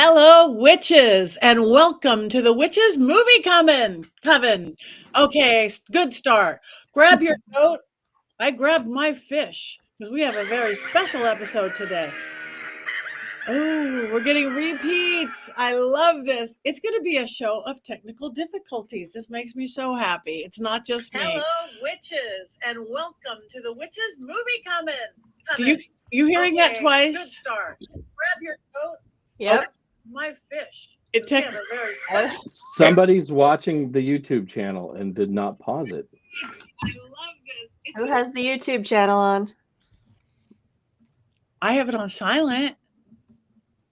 Hello, witches, and welcome to the Witches Movie Coven. Okay, good start. Grab your coat. I grabbed my fish because we have a very special episode today. Oh, we're getting repeats. I love this. It's going to be a show of technical difficulties. This makes me so happy. It's not just me. Hello, witches, and welcome to the Witches Movie Coven. Do you hearing that twice? Good start. Grab your coat. Yep. Oh, my fish. Somebody's watching the YouTube channel and did not pause it. I love this. Who has the YouTube channel on? I have it on silent.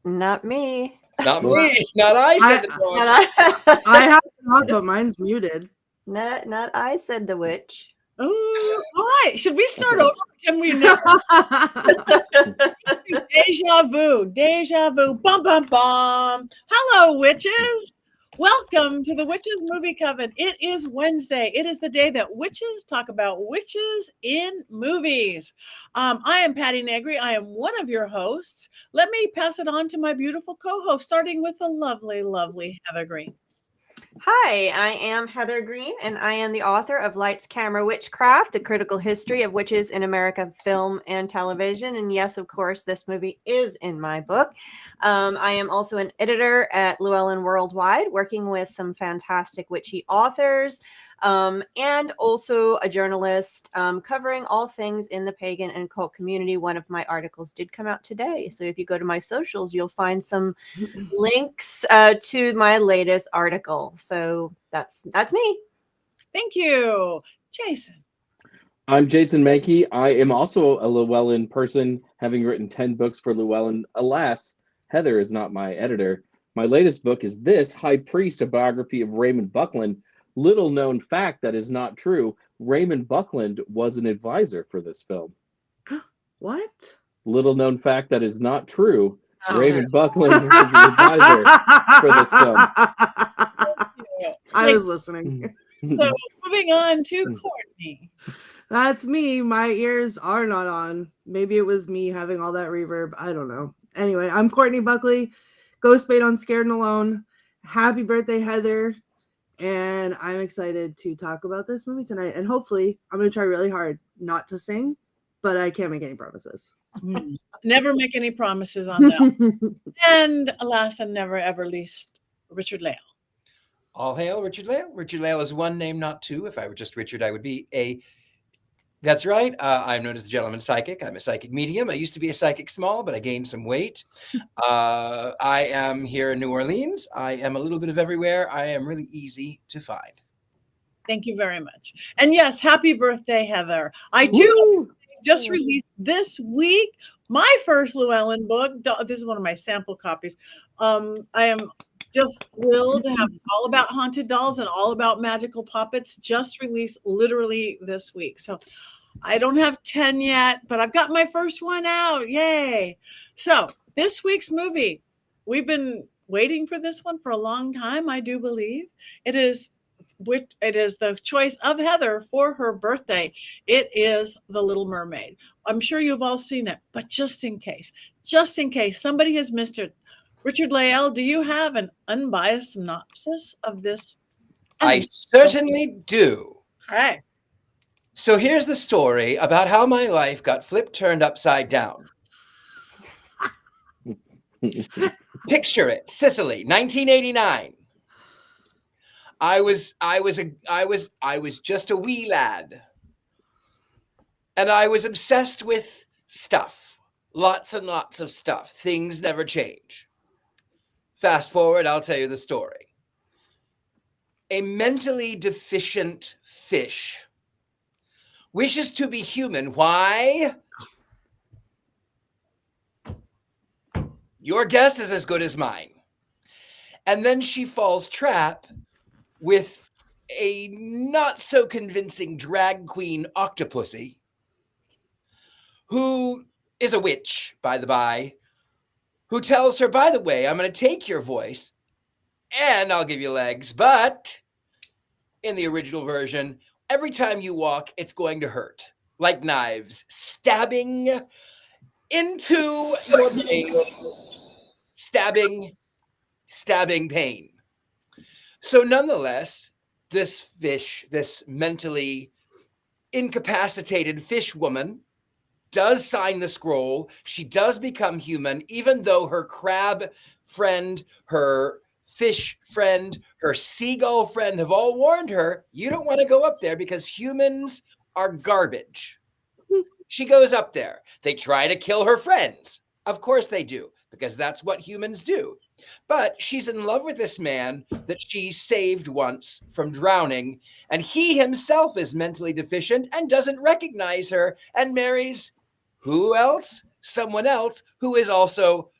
Not me. Not me. Not I said the dog. I have it on, but mine's muted. Not I said the witch. Oh, all right. Should we start over? Can we know? Deja vu. Bum, bum, bum. Hello, witches. Welcome to the Witches Movie Coven. It is Wednesday. It is the day that witches talk about witches in movies. I am Patty Negri. I am one of your hosts. Let me pass it on to my beautiful co-host, starting with the lovely, lovely Heather Greene. Hi, I am Heather Greene, and I am the author of Lights, Camera, Witchcraft, a critical history of witches in American film and television. And yes, of course, this movie is in my book. I am also an editor at Llewellyn Worldwide, working with some fantastic witchy authors, and also a journalist covering all things in the pagan and cult community. One of my articles did come out today. So if you go to my socials, you'll find some links to my latest article. So that's me. Thank you. Jason. I'm Jason Mankey. I am also a Llewellyn person, having written 10 books for Llewellyn. Alas, Heather is not my editor. My latest book is this, High Priest, a biography of Raymond Buckland. Little known fact that is not true. Raymond Buckland was an advisor for this film. What? Little known fact that is not true. Raymond Buckland was an advisor for this film. I was listening. So moving on to Courtney. That's me. My ears are not on. Maybe it was me having all that reverb. I don't know. Anyway, I'm Courtney Buckley, Ghostbait on Scared and Alone. Happy birthday, Heather. And I'm excited to talk about this movie tonight. And hopefully, I'm going to try really hard not to sing, but I can't make any promises. Never make any promises on that. And last and never ever least, Richard-Lael. All hail Richard-Lael. Richard-Lael is one name, not two. If I were just Richard, I would be a... That's right. I'm known as the gentleman psychic. I'm a psychic medium. I used to be a psychic small, but I gained some weight. I am here in New Orleans. I am a little bit of everywhere. I am really easy to find. Thank you very much. And yes, happy birthday, Heather. I do just released this week my first Llewellyn book. This is one of my sample copies. I am just thrilled to have all about haunted dolls and all about magical puppets just released literally this week. So I don't have 10 yet, but I've got my first one out. Yay. So this week's movie, we've been waiting for this one for a long time, I do believe. It is the choice of Heather for her birthday. It is The Little Mermaid. I'm sure you've all seen it, but just in case somebody has missed it, Richard-Lael, do you have an unbiased synopsis of this? I certainly do. All right. So here's the story about how my life got turned upside down. Picture it, Sicily, 1989. I was just a wee lad, and I was obsessed with stuff, lots and lots of stuff. Things never change. Fast forward, I'll tell you the story. A mentally deficient fish wishes to be human. Why? Your guess is as good as mine. And then she falls trap with a not so convincing drag queen octopussy, who is a witch, by the by, who tells her, by the way, I'm going to take your voice and I'll give you legs, but in the original version, every time you walk, it's going to hurt, like knives, stabbing into your brain, stabbing stabbing pain. So nonetheless, this fish, this mentally incapacitated fish woman, does sign the scroll. She does become human, even though her crab friend, her fish friend, her seagull friend have all warned her, you don't want to go up there because humans are garbage. She goes up there. They try to kill her friends. Of course they do, because that's what humans do. But she's in love with this man that she saved once from drowning, and he himself is mentally deficient and doesn't recognize her and marries who else? Someone else who is also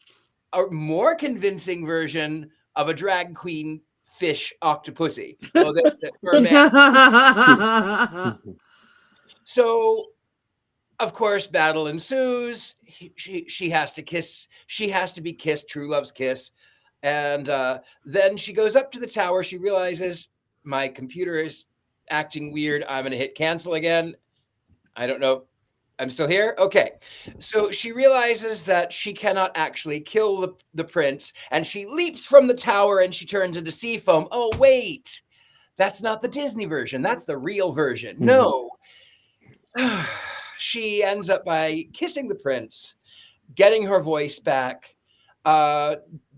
a more convincing version of a drag queen fish octopussy. Oh, so, of course, battle ensues. She has to kiss. She has to be kissed. True love's kiss. And then she goes up to the tower. She realizes my computer is acting weird. I'm going to hit cancel again. I don't know. I'm still here? Okay. So she realizes that she cannot actually kill the prince, and she leaps from the tower and she turns into sea foam. Oh, wait. That's not the Disney version. That's the real version. No. She ends up by kissing the prince, getting her voice back,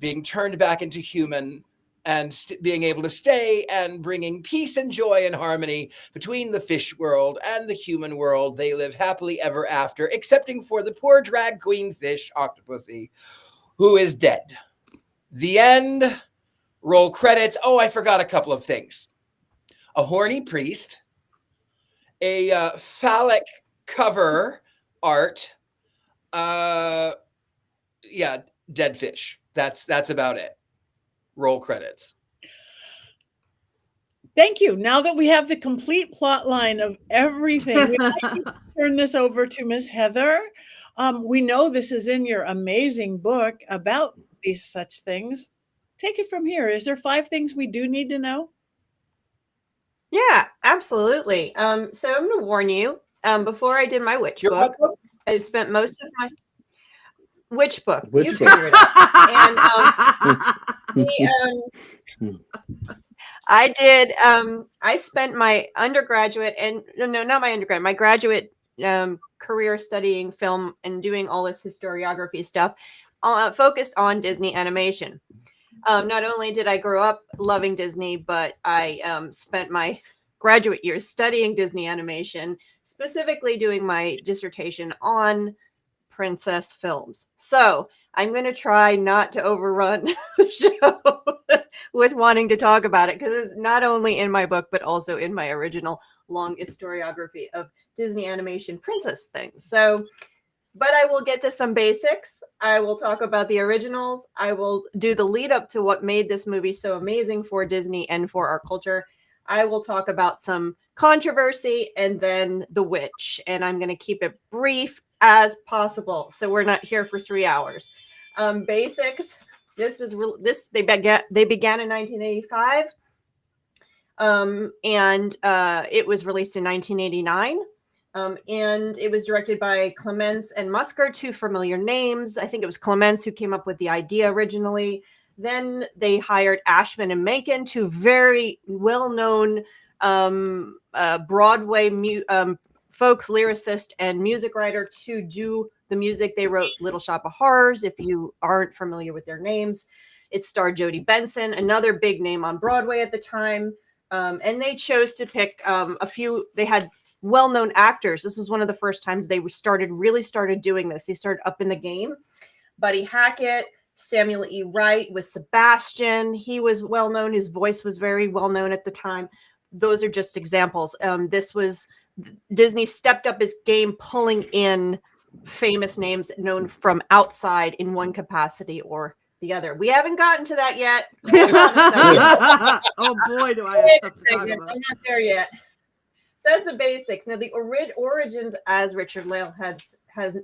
being turned back into human, and being able to stay and bringing peace and joy and harmony between the fish world and the human world. They live happily ever after, excepting for the poor drag queen fish octopussy, who is dead. The end. Roll credits. Oh, I forgot a couple of things. A horny priest, a phallic cover art, dead fish. That's about it. Roll credits. Thank you. Now that we have the complete plot line of everything, we'd like to turn this over to Miss Heather. We know this is in your amazing book about these such things. Take it from here. Is there 5 things we do need to know? Yeah, absolutely. So I'm going to warn you, before I did my witch book, I spent most of my witch book. You figure it out. And I spent my undergraduate my graduate career studying film and doing all this historiography stuff focused on Disney animation. Not only did I grow up loving Disney, but I spent my graduate years studying Disney animation, specifically doing my dissertation on princess films. So I'm going to try not to overrun the show with wanting to talk about it, because it's not only in my book, but also in my original long historiography of Disney animation princess things. So, but I will get to some basics. I will talk about the originals. I will do the lead up to what made this movie so amazing for Disney and for our culture. I will talk about some controversy and then the witch. And I'm going to keep it brief as possible, so we're not here for 3 hours. Basics. They began in 1985, and it was released in 1989. And it was directed by Clements and Musker, 2 familiar names. I think it was Clements who came up with the idea originally. Then they hired Ashman and Menken, 2 very well-known Broadway folks, lyricist and music writer, to do the music. They wrote Little Shop of Horrors, if you aren't familiar with their names. It starred Jodie Benson, another big name on Broadway at the time. And they chose to pick a few. They had well-known actors. This was one of the first times they really started doing this. They started up in the game. Buddy Hackett, Samuel E. Wright was Sebastian. He was well-known. His voice was very well-known at the time. Those are just examples. Disney stepped up his game, pulling in famous names known from outside in one capacity or the other. We haven't gotten to that yet. Oh boy, do I have stuff to talk about. I'm not there yet. So that's the basics. Now, the origins, as Richard-Lael has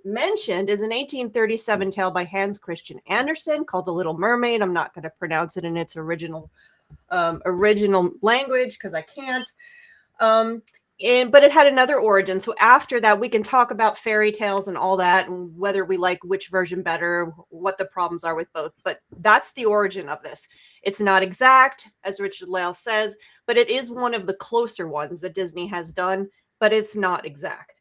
mentioned, is an 1837 tale by Hans Christian Andersen called The Little Mermaid. I'm not going to pronounce it in its original language because I can't. But it had another origin. So after that, we can talk about fairy tales and all that, and whether we like which version better, what the problems are with both. But that's the origin of this. It's not exact, as Richard-Lael says, but it is one of the closer ones that Disney has done, but it's not exact.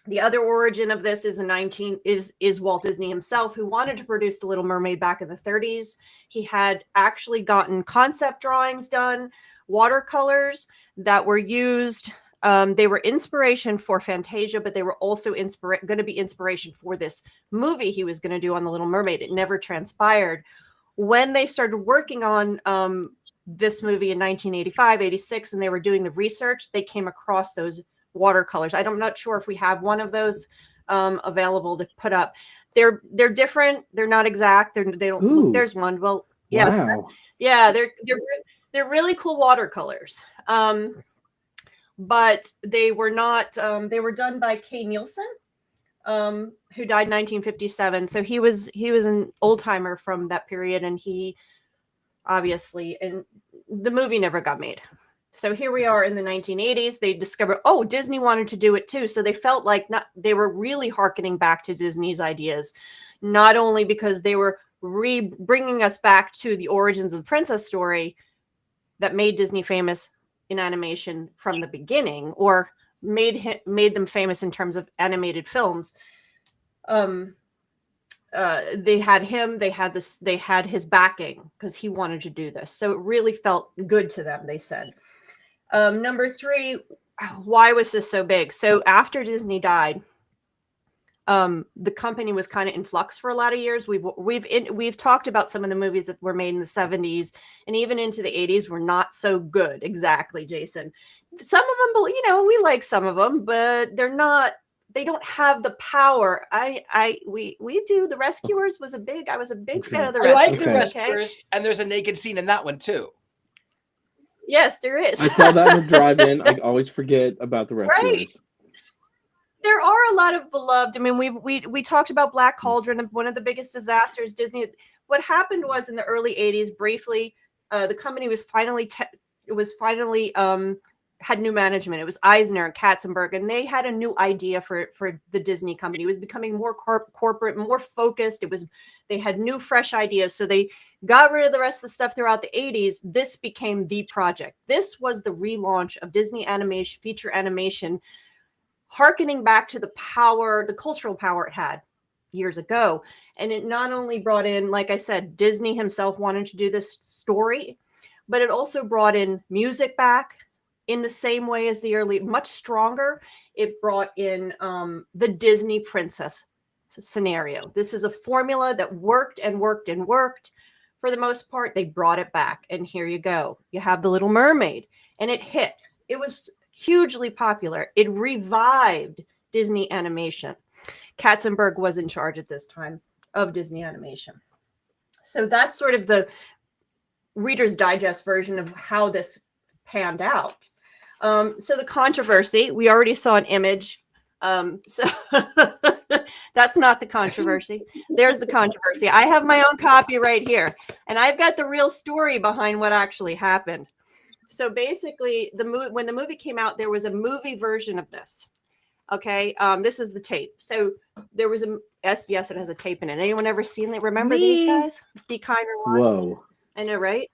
The other origin of this is Walt Disney himself, who wanted to produce The Little Mermaid back in the 30s. He had actually gotten concept drawings done, watercolors that were used. They were inspiration for Fantasia, but they were also going to be inspiration for this movie he was going to do on The Little Mermaid. It never transpired. When they started working on this movie in 1985, 86, and they were doing the research, they came across those watercolors. I'm not sure if we have one of those available to put up. They're different. They're not exact. They don't. Ooh. There's one. Well, yes, Wow. yeah, they're really cool watercolors. But they were not. They were done by Kay Nielsen, who died in 1957. So he was an old timer from that period, and he obviously, and the movie never got made. So here we are in the 1980s. They discovered, Disney wanted to do it too. So they felt like they were really hearkening back to Disney's ideas, not only because they were bringing us back to the origins of the princess story that made Disney famous in animation from the beginning, or made them famous in terms of animated films. They had him, they had his backing because he wanted to do this. So it really felt good to them, they said. Number 3, why was this so big? So after Disney died, the company was kind of in flux for a lot of years. We've talked about some of the movies that were made in the 70s and even into the 80s were not so good. Exactly, Jason. Some of them, we like some of them, but they don't have the power. We do. The Rescuers I was a big fan of the I Rescuers. like the Rescuers, and there's a naked scene in that one too. Yes, there is. I saw that in the drive-in. I always forget about the Rescuers. Right. There are a lot of beloved. I mean, we talked about Black Cauldron, one of the biggest disasters Disney. What happened was in the early 80s, briefly, the company was finally had new management. It was Eisner and Katzenberg, and they had a new idea for the Disney company. It was becoming more corporate, more focused. They had new, fresh ideas. So they got rid of the rest of the stuff throughout the 80s. This became the project. This was the relaunch of Disney animation, feature animation, hearkening back to the cultural power it had years ago. And it not only brought in, like I said, Disney himself wanted to do this story, but it also brought in music back in the same way as the early, much stronger. It brought in the Disney princess scenario. This is a formula that worked and worked and worked. For the most part, they brought it back. And here you go. You have The Little Mermaid. And it hit. It was hugely popular. It revived Disney animation. Katzenberg was in charge at this time of Disney animation. So that's sort of the Reader's Digest version of how this panned out. So the controversy, we already saw an image. So that's not the controversy. There's the controversy. I have my own copy right here, and I've got the real story behind what actually happened. So basically, when the movie came out, there was a movie version of this. Okay, this is the tape. So there was yes, it has a tape in it. Anyone ever seen it? Remember these guys? Be Kind or Lie? Whoa. I know, right?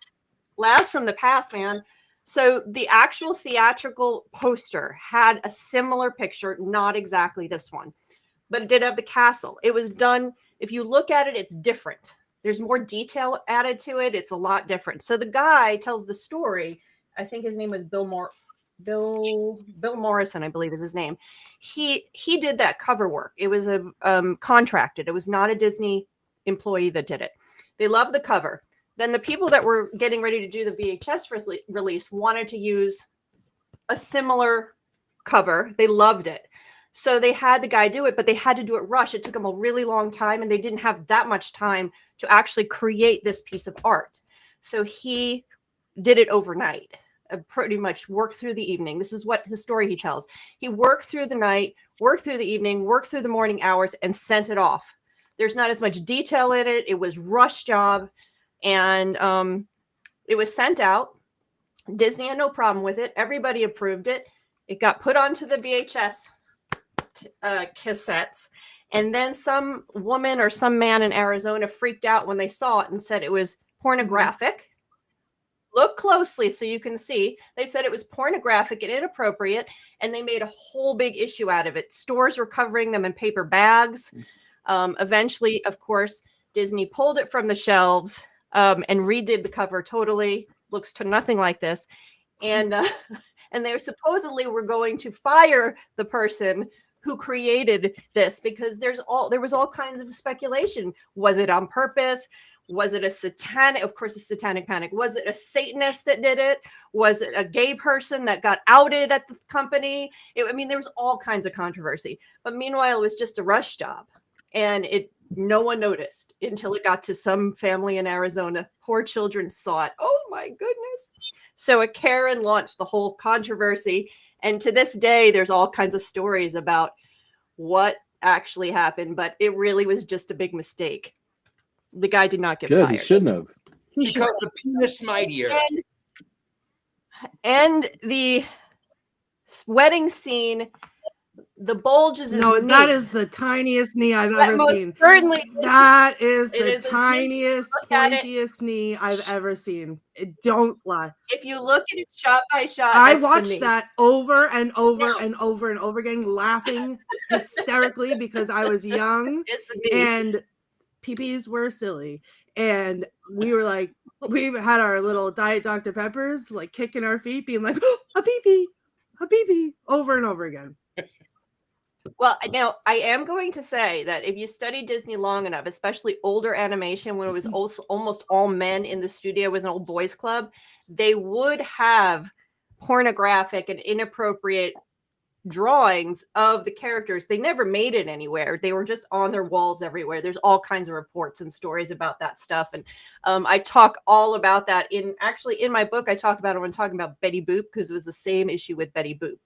Blast from the past, man. So the actual theatrical poster had a similar picture, not exactly this one, but it did have the castle. It was done. If you look at it, it's different. There's more detail added to it. It's a lot different. So the guy tells the story. I think his name was Bill Morrison, I believe is his name. He did that cover work. It was contracted. It was not a Disney employee that did it. They loved the cover. Then the people that were getting ready to do the VHS release wanted to use a similar cover. They loved it. So they had the guy do it, but they had to do it rush. It took them a really long time, and they didn't have that much time to actually create this piece of art. So he did it overnight, pretty much worked through the evening. This is what the story he tells. He worked through the night, worked through the evening, worked through the morning hours, and sent it off. There's not as much detail in it. It was rush job. And it was sent out. Disney had no problem with it. Everybody approved it. it got put onto the VHS cassettes. And then some woman or some man in Arizona freaked out when they saw it and said it was pornographic. Look closely so you can see. They said it was pornographic and inappropriate, and they made a whole big issue out of it. Stores were covering them in paper bags. Eventually, of course, Disney pulled it from the shelves and redid the cover totally. Looks to nothing like this. And they supposedly were going to fire the person who created this because there was all kinds of speculation. Was it on purpose? Was it a satanic? Of course, a satanic panic. Was it a Satanist that did it? Was it a gay person that got outed at the company? I mean, there was all kinds of controversy. But meanwhile, it was just a rush job, and no one noticed until it got to some family in Arizona. Poor children saw it. Oh my goodness! So a Karen launched the whole controversy, and to this day, there's all kinds of stories about what actually happened. But it really was just a big mistake. The guy did not get Good, fired. he shouldn't have. Because the penis mightier. And the wedding scene, the bulge is No, knee. that is the tiniest knee I've ever most seen. certainly. That is It the is his knee. tiniest, Look at it. pointiest knee I've ever seen. Don't lie. If you look at it shot by shot, I that's the watched knee. that over and over No. and over and over again, laughing hysterically because I was young It's the knee. and peepees were silly. And we were like, we had our little Diet Dr. Peppers, like kicking our feet, being like, oh, a peepee, over and over again. Well, now I am going to say that if you study Disney long enough, especially older animation, when it was also almost all men in the studio, it was an old boys club, they would have pornographic and inappropriate drawings of the characters. They never made it anywhere. They were just on their walls everywhere. There's all kinds of reports and stories about that stuff. And I talk all about that in my book. I talk about it when talking about Betty Boop, because it was the same issue with Betty Boop.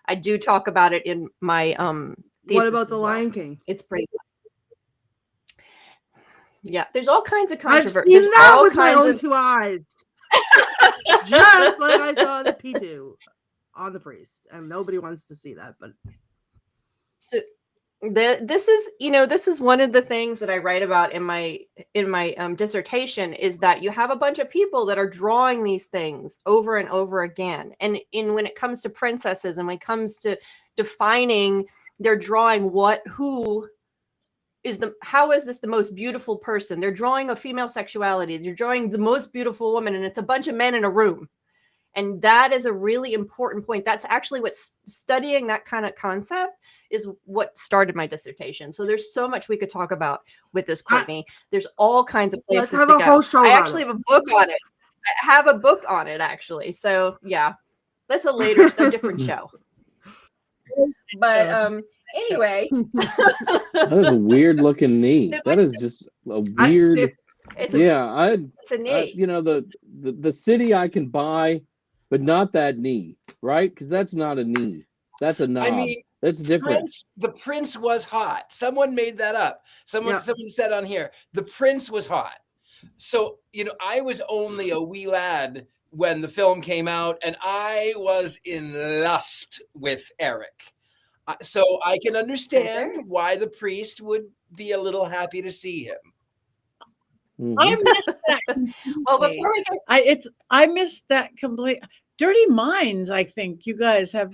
I do talk about it in my thesis. What about the as well. Lion King? It's pretty. Yeah, there's all kinds of I've controversy. seen that with my own two eyes. Just like I saw the P2 on the priest, and nobody wants to see that. But so this is one of the things that I write about in my dissertation, is that you have a bunch of people that are drawing these things over and over again, and when it comes to princesses and when it comes to defining their drawing, how is this the most beautiful person? They're drawing a female sexuality. They're drawing the most beautiful woman, and it's a bunch of men in a room. And that is a really important point. That's actually what studying that kind of concept is what started my dissertation. So there's so much we could talk about with this, Courtney. There's all kinds of places to go. I actually have a book on it. I have a book on it, actually. So yeah, that's a different show. But anyway. That is a weird looking knee. That is just a weird. It's a knee. The city I can buy, but not that knee, right? Because that's not a knee. That's a knob. I mean, that's different. The prince was hot. Someone made that up. Someone said on here, the prince was hot. So, I was only a wee lad when the film came out, and I was in lust with Eric. So I can understand why the priest would be a little happy to see him. Mm-hmm. I missed that. Well, before we get, I missed that completely. Dirty Minds, I think you guys have.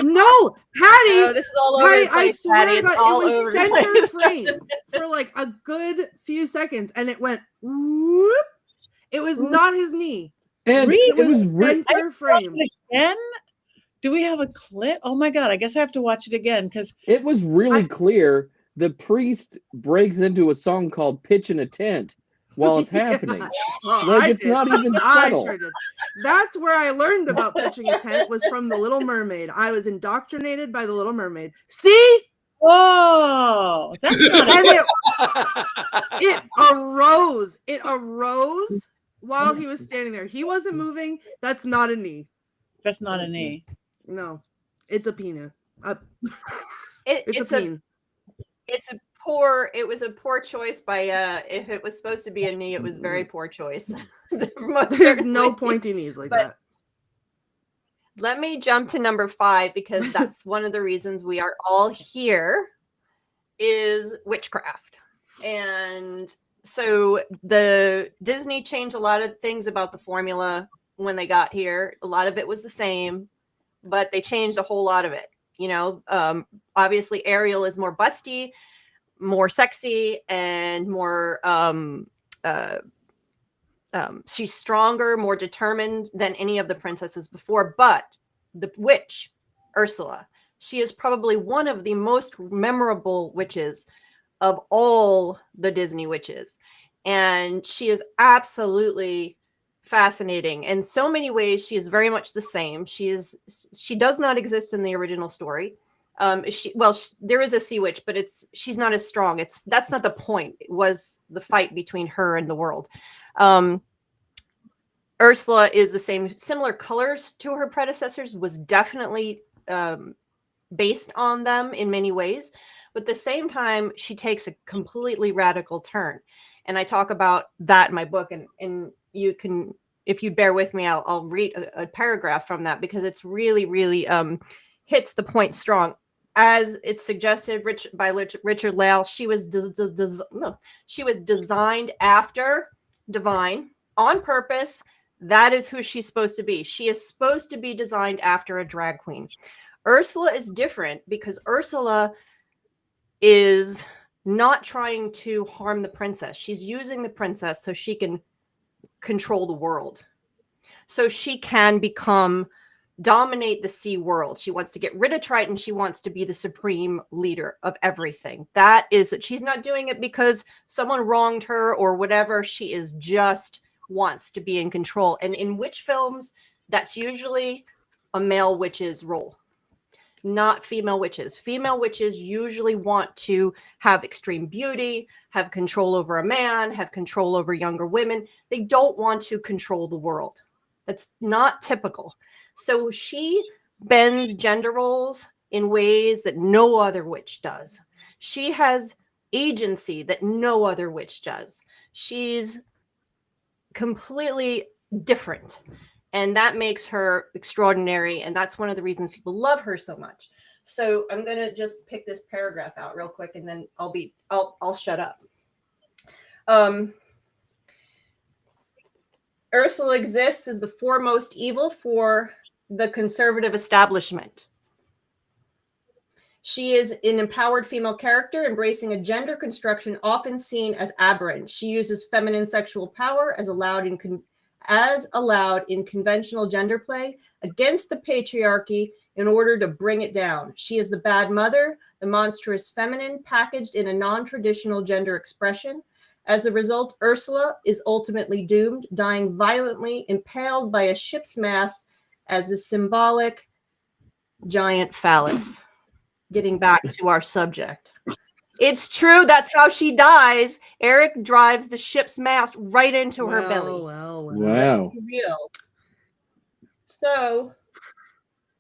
No, Patty. No, this is all over the place, I swear Patty. to God, it was center frame for like a good few seconds, and it went whoop. It was not his knee. And it was center frame. Again? Do we have a clip? Oh my God, I guess I have to watch it again because it was really clear. The priest breaks into a song called "Pitch in a Tent" while it's happening. It's not even subtle. Sure did. That's where I learned about pitching a tent, was from The Little Mermaid. I was indoctrinated by The Little Mermaid. See? Whoa, that's not it arose. It arose while he was standing there. He wasn't moving. That's not a knee. That's not a knee. No, it's a penis. It was a poor choice by if it was supposed to be a knee, it was very poor choice. There's no pointy knees like that. Let me jump to number 5 because that's one of the reasons we are all here is witchcraft. And so the Disney changed a lot of things about the formula when they got here. A lot of it was the same, but they changed a whole lot of it. You know, obviously Ariel is more busty, more sexy, and more she's stronger, more determined than any of the princesses before. But the witch, Ursula, she is probably one of the most memorable witches of all the Disney witches. And she is absolutely fascinating. In so many ways, she is very much the same. She does not exist in the original story. There is a sea witch, but she's not as strong. That's not the point. It was the fight between her and the world. Ursula is the same, similar colors to her predecessors, was definitely based on them in many ways. But at the same time, she takes a completely radical turn. And I talk about that in my book. And you can, if you bear with me, I'll read a paragraph from that because it's really, really hits the point strong. As it's suggested by Richard-Lael, she was designed after divine on purpose. That is who she's supposed to be. She is supposed to be designed after a drag queen. Ursula is different because Ursula is not trying to harm the princess. She's using the princess so she can control the world. So she can dominate the sea world. She wants to get rid of Triton. She wants to be the supreme leader of everything. That is it. She's not doing it because someone wronged her or whatever. She is just wants to be in control. And in witch films, that's usually a male witch's role, not female witches. Female witches usually want to have extreme beauty, have control over a man, have control over younger women. They don't want to control the world. That's not typical. So she bends gender roles in ways that no other witch does. She has agency that no other witch does. She's completely different. And that makes her extraordinary. And that's one of the reasons people love her so much. So I'm going to just pick this paragraph out real quick and then I'll shut up. Ursula exists as the foremost evil for the conservative establishment. She is an empowered female character, embracing a gender construction often seen as aberrant. She uses feminine sexual power as allowed in conventional gender play against the patriarchy in order to bring it down. She is the bad mother, the monstrous feminine packaged in a non-traditional gender expression. As a result, Ursula is ultimately doomed, dying violently, impaled by a ship's mast as a symbolic giant phallus. Getting back to our subject. It's true. That's how she dies. Eric drives the ship's mast right into her belly. Wow. Real. So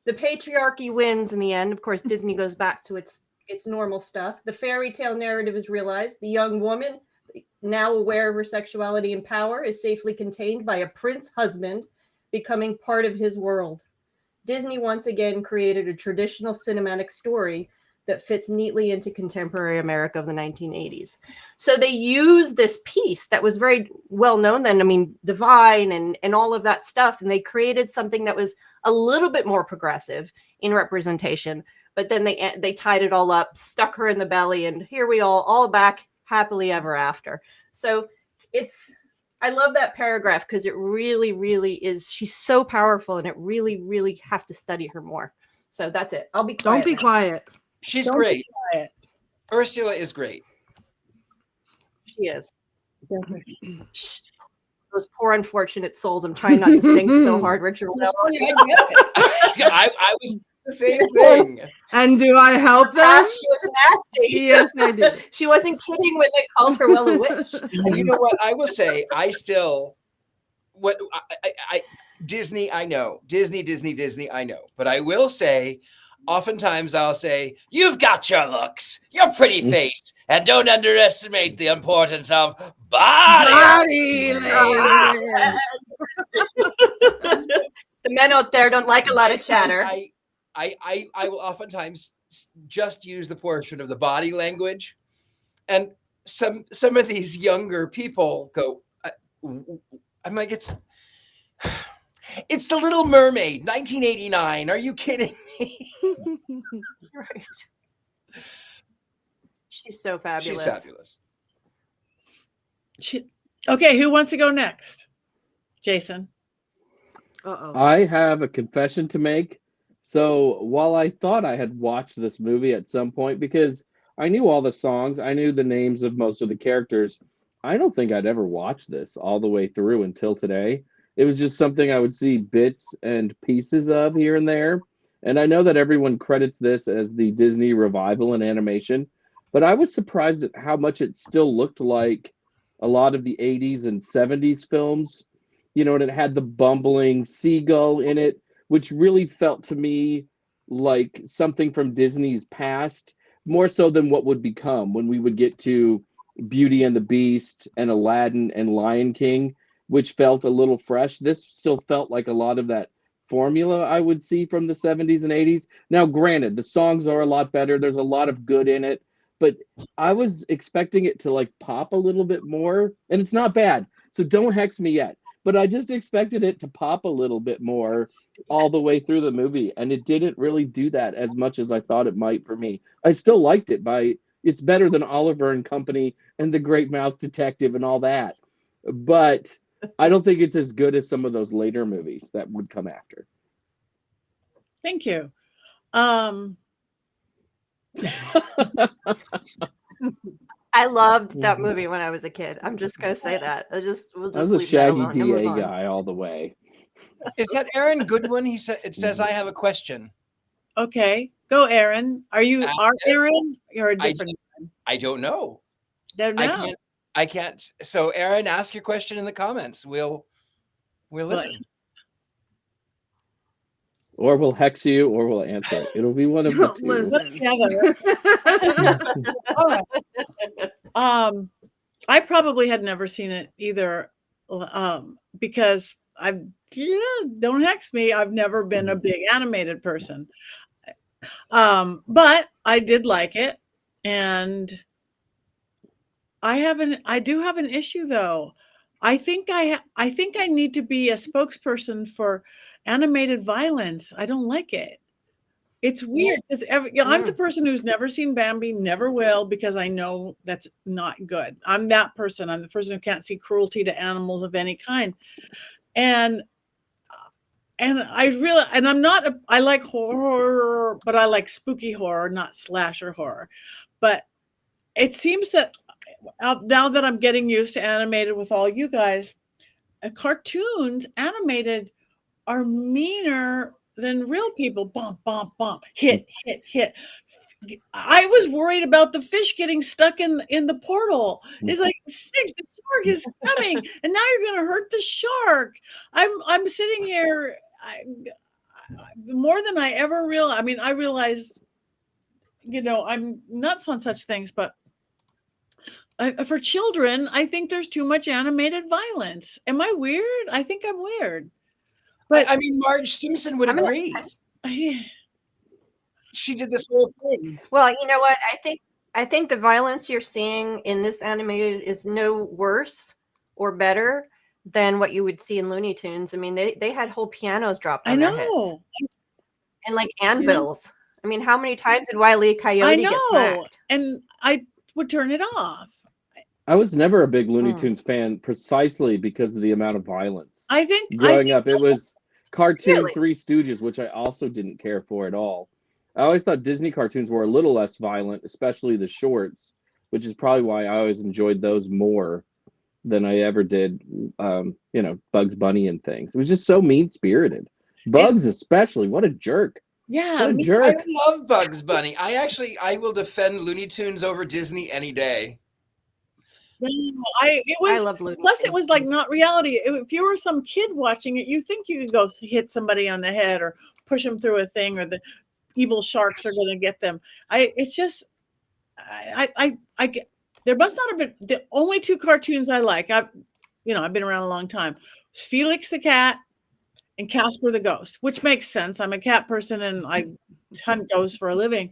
the patriarchy wins in the end. Of course, Disney goes back to its normal stuff. The fairy tale narrative is realized. The young woman, now aware of her sexuality and power, is safely contained by a prince husband, becoming part of his world. Disney once again created a traditional cinematic story that fits neatly into contemporary America of the 1980s. So they used this piece that was very well known then. I mean, divine and all of that stuff. And they created something that was a little bit more progressive in representation. But then they tied it all up, stuck her in the belly, and here we all back happily ever after. So I love that paragraph because it really, really is. She's so powerful, and it really, really have to study her more. So that's it. I'll be quiet. Don't be quiet. She's Don't great. be quiet. Ursula is great. She is. Those poor unfortunate souls. I'm trying not to sing so hard, Richard-Lael. I was the same thing. And do I help them? She was nasty. Yes, I do. She wasn't kidding when they called her a witch. And you know what? I will say, Disney, I know. Disney, I know. But I will say, oftentimes I'll say, you've got your looks, your pretty face, and don't underestimate the importance of body. The men out there don't like a lot of chatter. I will oftentimes just use the portion of the body language, and some of these younger people go, I'm like, it's the Little Mermaid, 1989. Are you kidding me? Right. She's so fabulous. She's fabulous. Okay, who wants to go next? Jason. Uh-oh. I have a confession to make. So while I thought I had watched this movie at some point, because I knew all the songs, I knew the names of most of the characters, I don't think I'd ever watched this all the way through until today. It was just something I would see bits and pieces of here and there. And I know that everyone credits this as the Disney revival in animation, but I was surprised at how much it still looked like a lot of the 80s and 70s films. You know, and it had the bumbling seagull in it, which really felt to me like something from Disney's past, more so than what would become when we would get to Beauty and the Beast and Aladdin and Lion King, which felt a little fresh. This still felt like a lot of that formula I would see from the 70s and 80s. Now, granted, the songs are a lot better. There's a lot of good in it, but I was expecting it to like pop a little bit more, and it's not bad. So don't hex me yet. But I just expected it to pop a little bit more all the way through the movie, and it didn't really do that as much as I thought it might for me. I still liked it. It's better than Oliver and Company and The Great Mouse Detective and all that. But I don't think it's as good as some of those later movies that would come after. Thank you. I loved that movie when I was a kid. I'm just gonna say that. We'll I just was a leave that Shaggy alone and move DA on. guy all the way. Is that Aaron Goodwin? It says I have a question. Okay, go, Aaron. Are you Aaron? You're a different. I don't know. Don't know. I can't. So, Aaron, ask your question in the comments. We'll listen. Or we'll hex you, or we'll answer it. It'll be one of the two. Together. All right. I probably had never seen it either, because don't hex me. I've never been a big animated person, but I did like it, and I do have an issue though. I think I need to be a spokesperson for animated violence. I don't like it. It's weird because I'm the person who's never seen Bambi, never will, because I know that's not good. I'm that person. I'm the person who can't see cruelty to animals of any kind. And I'm not, I like horror, but I like spooky horror, not slasher horror. But it seems that now that I'm getting used to animated with all you guys, cartoons animated are meaner than real people. Bump, bump, bump, hit, hit, hit. I was worried about the fish getting stuck in the portal. It's like, the shark is coming, and now you're going to hurt the shark. I'm sitting here, more than I ever realized. I mean, I realized, I'm nuts on such things, but for children, I think there's too much animated violence. Am I weird? I think I'm weird. But I mean, Marge Simpson would agree. She did this whole thing. Well, you know what? I think the violence you're seeing in this animated is no worse or better than what you would see in Looney Tunes. I mean, they had whole pianos dropped on their heads. And like anvils. Yes. I mean, how many times did Wile E. Coyote get smacked? And I would turn it off. I was never a big Looney Tunes fan precisely because of the amount of violence. I think growing up, it was cartoon Three Stooges, which I also didn't care for at all. I always thought Disney cartoons were a little less violent, especially the shorts, which is probably why I always enjoyed those more than I ever did, Bugs Bunny and things. It was just so mean-spirited. Bugs especially. What a jerk. Yeah. What a jerk. I love Bugs Bunny. I will defend Looney Tunes over Disney any day. I love Looney Tunes. Plus, it was like not reality. If you were some kid watching it, you think you could go hit somebody on the head or push them through a thing, or the evil sharks are going to get them. There must not have been the only two cartoons I like. I've been around a long time. Felix the Cat and Casper the ghost, which makes sense. I'm a cat person and I hunt ghosts for a living,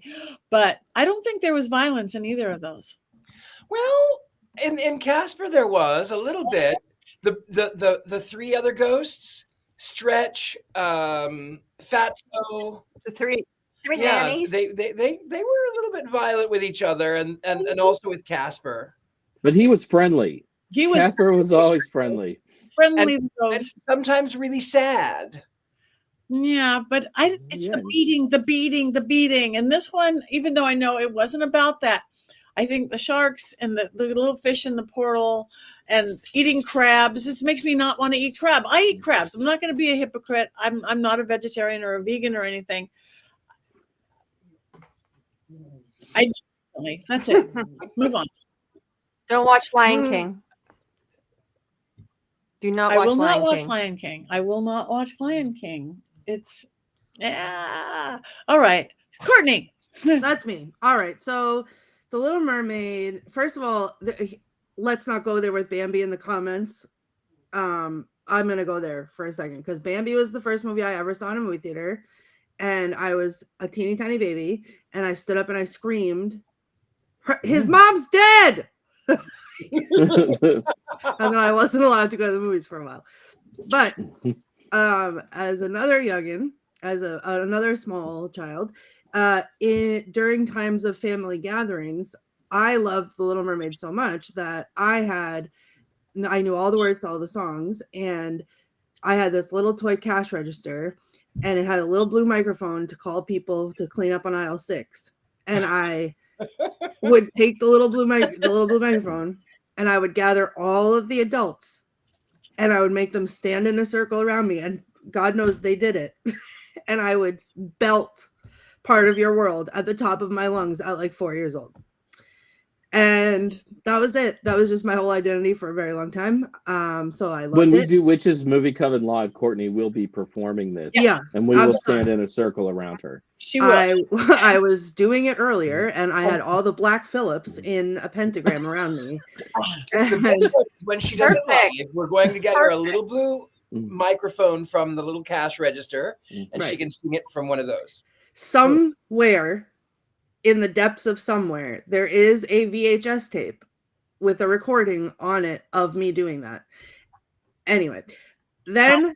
but I don't think there was violence in either of those. Well, in Casper there was a little bit. The three other ghosts, Stretch, Fatso, The three yeah, nannies. they were a little bit violent with each other, and also with Casper. But he was friendly. He was Casper was always friendly. friendly And ghost. sometimes really sad. Yeah, but it's Yeah. the beating. And this one, even though I know it wasn't about that, I think the sharks and the little fish in the portal and eating crabs, this makes me not want to eat crab. I eat crabs. I'm not going to be a hypocrite. I'm not a vegetarian or a vegan or anything. That's it. Move on. Don't watch Lion King. Do not I watch will not Lion watch King. Lion King. I will not watch Lion King. It's all right. Courtney. That's me. All right. So the Little Mermaid, first of all, let's not go there with Bambi in the comments. I'm going to go there for a second because Bambi was the first movie I ever saw in a movie theater. And I was a teeny tiny baby. And I stood up and I screamed, his mom's dead. And then I wasn't allowed to go to the movies for a while. But as another youngin, as another small child, during times of family gatherings, I loved The Little Mermaid so much that I knew all the words to all the songs, and I had this little toy cash register, and it had a little blue microphone to call people to clean up on aisle 6. And I would take the little blue microphone, and I would gather all of the adults, and I would make them stand in a circle around me, and God knows they did it. And I would belt Part of Your World at the top of my lungs at like 4 years old. And that was it. That was just my whole identity for a very long time. So I loved When we it. do Witches Movie Coven live, Courtney will be performing this. Yeah. And we will stand in a circle around her. She will. I was doing it earlier, and I had all the Black Phillips in a pentagram around me. The best part is when she does it Perfect. live, we're going to get her a little blue microphone from the little cash register, and she can sing it from one of those. Somewhere in the depths of somewhere, there is a VHS tape with a recording on it of me doing that. Anyway, then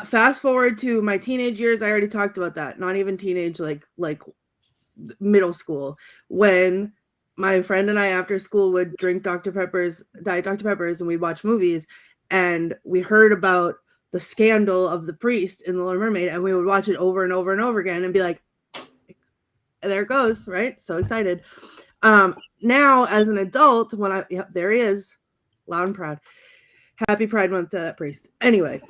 fast forward to my teenage years. I already talked about that. Not even teenage, like middle school, when my friend and I after school would drink Diet Dr. Peppers, and we'd watch movies, and we heard about the scandal of the priest in The Little Mermaid, and we would watch it over and over and over again and be like, there it goes, right? So excited. Now as an adult, there he is, loud and proud. Happy Pride Month to that priest. Anyway.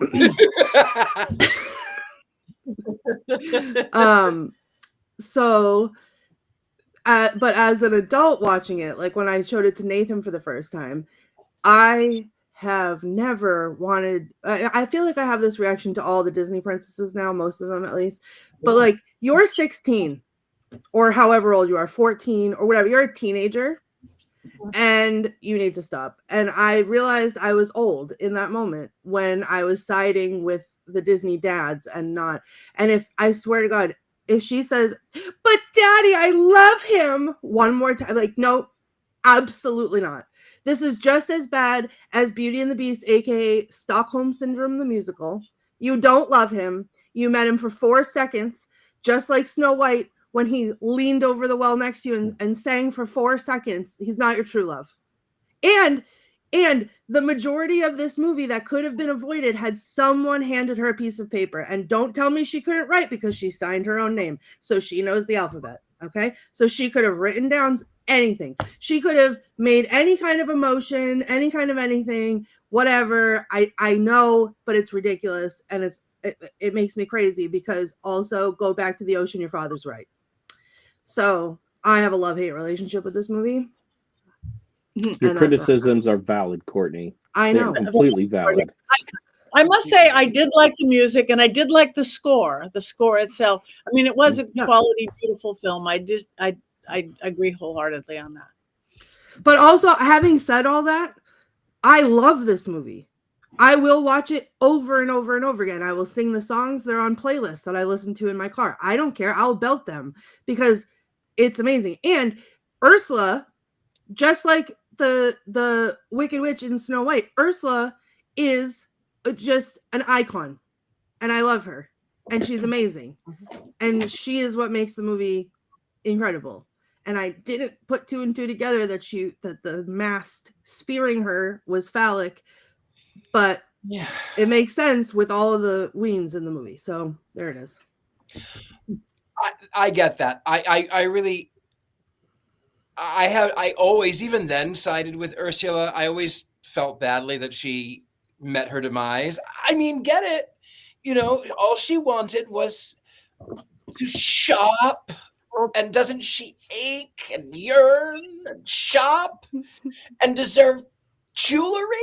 But as an adult watching it, like when I showed it to Nathan for the first time, I have never wanted, I feel like I have this reaction to all the Disney princesses now, most of them at least, but like, you're 16 or however old you are, 14 or whatever, you're a teenager and you need to stop. And I realized I was old in that moment when I was siding with the Disney dads and not, and if I swear to God, if she says, but daddy, I love him one more time, like, no, absolutely not. This is just as bad as Beauty and the Beast, aka Stockholm Syndrome, the musical. You don't love him. You met him for 4 seconds, just like Snow White when he leaned over the well next to you and sang for 4 seconds. He's not your true love. And the majority of this movie that could have been avoided had someone handed her a piece of paper. And don't tell me she couldn't write because she signed her own name. So she knows the alphabet. Okay. So she could have written down anything. She could have made any kind of emotion, any kind of anything, whatever. I know, but it's ridiculous. And it makes me crazy because also go back to the ocean. Your father's right. So I have a love-hate relationship with this movie. Your criticisms are valid, Courtney. I know. They're completely valid. I must say I did like the music and I did like the score itself. I mean, it was a quality, beautiful film. I agree wholeheartedly on that. But also, having said all that, I love this movie. I will watch it over and over and over again. I will sing the songs that are on playlists that I listen to in my car. I don't care. I'll belt them because it's amazing. And Ursula, just like the Wicked Witch in Snow White, Ursula is just an icon, and I love her, and she's amazing, and she is what makes the movie incredible. And I didn't put two and two together that the mast spearing her was phallic, but Yeah. it makes sense with all of the weens in the movie. So there it is. I get that. I really, I always, even then, sided with Ursula. I always felt badly that she met her demise. I mean, get it. You know, all she wanted was to shop. And doesn't she ache and yearn and shop and deserve jewelry?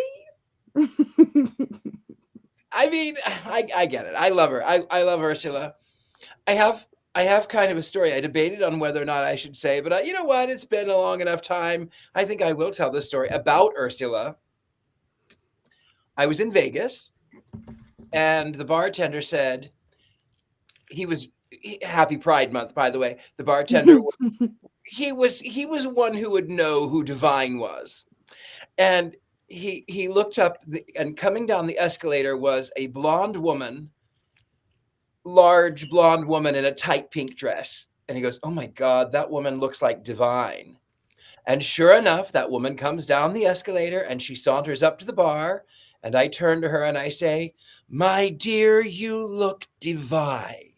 I mean, I get it. I love her. I love Ursula. I have kind of a story. I debated on whether or not I should say, but you know what? It's been a long enough time. I think I will tell the story about Ursula. I was in Vegas, and the bartender said, Happy Pride Month, by the way. The bartender, he was one who would know who Divine was. And he looked up, and coming down the escalator was a blonde woman, large blonde woman in a tight pink dress. And he goes, "Oh my God, that woman looks like Divine." And sure enough, that woman comes down the escalator and she saunters up to the bar. And I turn to her and I say, "My dear, you look divine."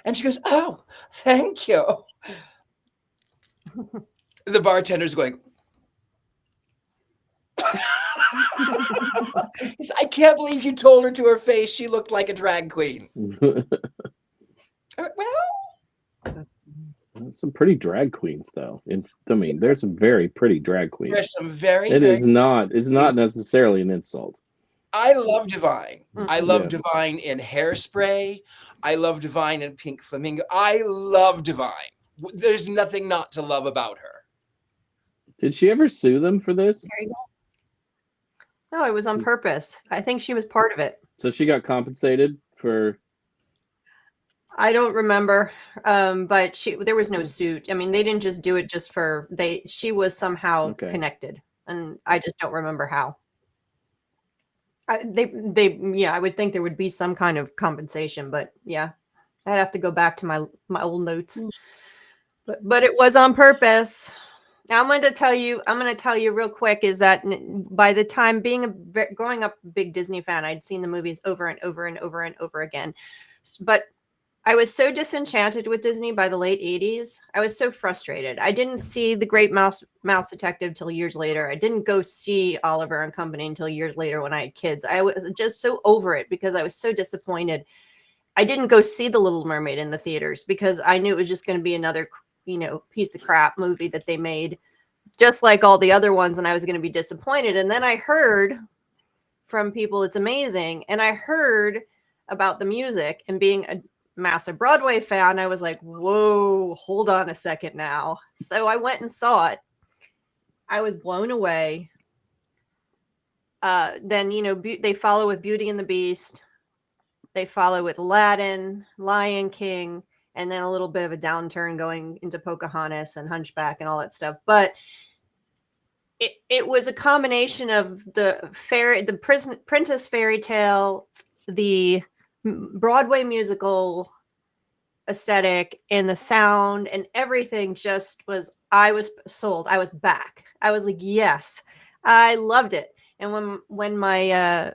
And she goes, "Oh, thank you." The bartender's going, "I can't believe you told her to her face she looked like a drag queen." Well, some pretty drag queens, though. I mean, there's some very pretty drag queens. there's some very. It's not necessarily an insult. I love Divine. I love Divine in Hairspray. I love Divine in Pink Flamingo. I love Divine. There's nothing not to love about her. Did she ever sue them for this? There you go. No, it was on purpose. I think she was part of it. So she got compensated for... I don't remember, but there was no suit. I mean, they didn't just do it just for she was somehow connected, and I just don't remember how. I would think there would be some kind of compensation, but yeah, I'd have to go back to my old notes. But it was on purpose. I'm going to tell you real quick is that by the time growing up a big Disney fan, I'd seen the movies over and over and over and over again. But I was so disenchanted with Disney by the late 80s. I was so frustrated. I didn't see The Great Mouse Detective till years later. I didn't go see Oliver and Company until years later when I had kids. I was just so over it because I was so disappointed. I didn't go see The Little Mermaid in the theaters because I knew it was just going to be another, piece of crap movie that they made, just like all the other ones, and I was going to be disappointed. And then I heard from people it's amazing, and I heard about the music, and being a massive Broadway fan, I was like, whoa, hold on a second now. So I went and saw it. I was blown away. Then, they follow with Beauty and the Beast. They follow with Aladdin, Lion King, and then a little bit of a downturn going into Pocahontas and Hunchback and all that stuff. But it was a combination of the Princess fairy tale, the Broadway musical aesthetic, and the sound and everything I was sold. I was back. I was like, yes, I loved it. And when my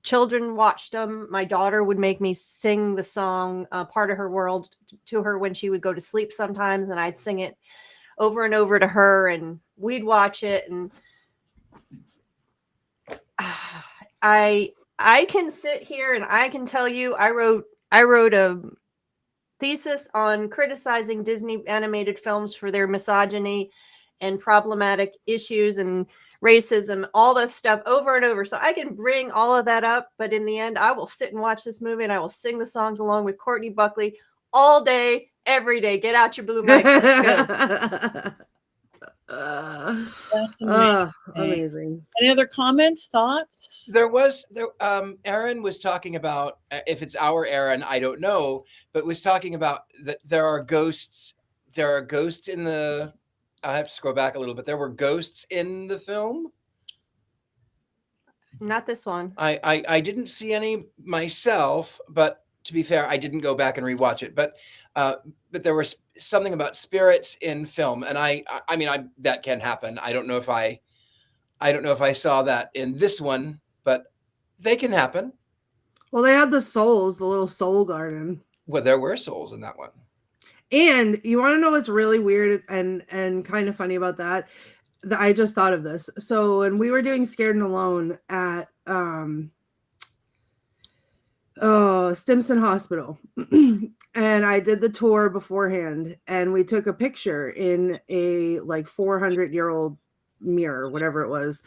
children watched them, my daughter would make me sing the song Part of Her World to her when she would go to sleep sometimes, and I'd sing it over and over to her, and we'd watch it. And I can sit here and I can tell you I wrote a thesis on criticizing Disney animated films for their misogyny and problematic issues and racism, all this stuff over and over. So I can bring all of that up, but in the end, I will sit and watch this movie and I will sing the songs along with Courtney Buckley all day, every day. Get out your blue mics. Let's go. That's amazing. Amazing. Any other comments, thoughts? Aaron was talking about, if it's our Aaron, I don't know, but was talking about that there are ghosts in the, I have to scroll back a little bit. There were ghosts in the film. Not this one. I didn't see any myself, but to be fair, I didn't go back and rewatch it. But there was something about spirits in film, and I mean, that can happen. I don't know if I saw that in this one, but they can happen. Well, they had the souls, the little soul garden. Well, there were souls in that one. And you want to know what's really weird and kind of funny about that? I just thought of this. So when we were doing Scared and Alone at Stimson Hospital, and I did the tour beforehand, and we took a picture in a like 400-year-old mirror, whatever it was.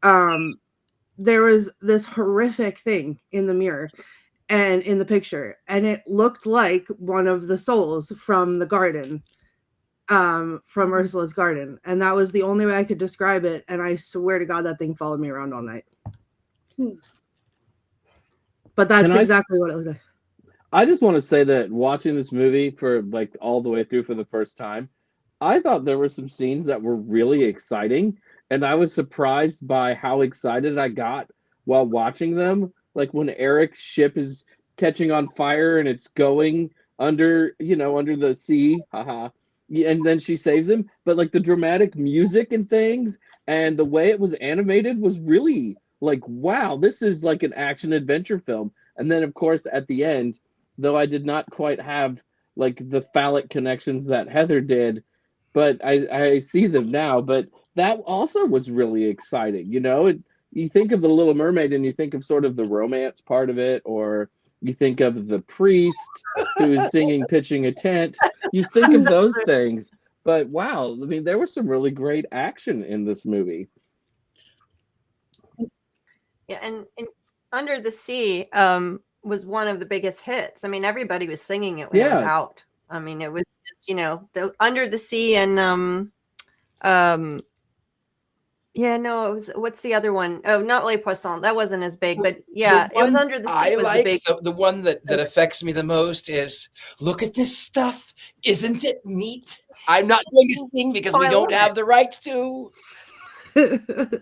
There was this horrific thing in the mirror and in the picture, and it looked like one of the souls from the garden, from Ursula's garden, and that was the only way I could describe it. And I swear to God, that thing followed me around all night. But that's exactly what it was like. I just want to say that watching this movie for like all the way through for the first time, I thought there were some scenes that were really exciting, and I was surprised by how excited I got while watching them. Like when Eric's ship is catching on fire and it's going under the sea, haha. And then she saves him. But like the dramatic music and things and the way it was animated was really like, wow, this is like an action adventure film. And then of course at the end, though I did not quite have like the phallic connections that Heather did, but I see them now. But that also was really exciting. You think of the Little Mermaid and you think of sort of the romance part of it, or you think of the priest who's singing, pitching a tent. You think of those things. But wow, I mean, there was some really great action in this movie. Yeah, and Under the Sea was one of the biggest hits. I mean, everybody was singing it when it was out. I mean, it was just, the Under the Sea and yeah, no, it was, what's the other one? Oh, not Les Poissons. That wasn't as big, but yeah, it was Under the Sea. I like the one that affects me the most is, look at this stuff. Isn't it neat? I'm not going to sing because we don't have the rights to.